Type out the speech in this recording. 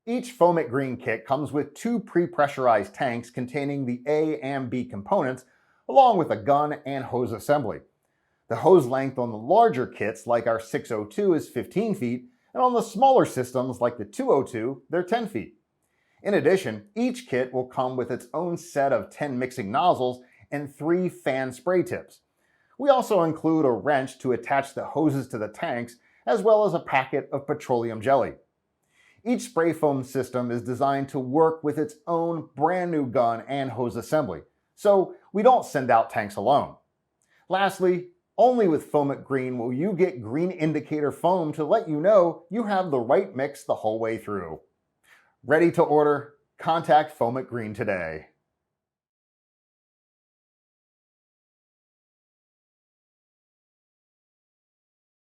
Each Foamit Green kit comes with two pre-pressurized tanks containing the A and B components, along with a gun and hose assembly. The hose length on the larger kits, like our 602, is 15 feet, and on the smaller systems, like the 202, they're 10 feet. In addition, each kit will come with its own set of 10 mixing nozzles and 3 fan spray tips. We also include a wrench to attach the hoses to the tanks, as well as a packet of petroleum jelly. Each spray foam system is designed to work with its own brand new gun and hose assembly, so we don't send out tanks alone. Lastly, only with Foamit Green will you get green indicator foam to let you know you have the right mix the whole way through. Ready to order? Contact Foamit Green today.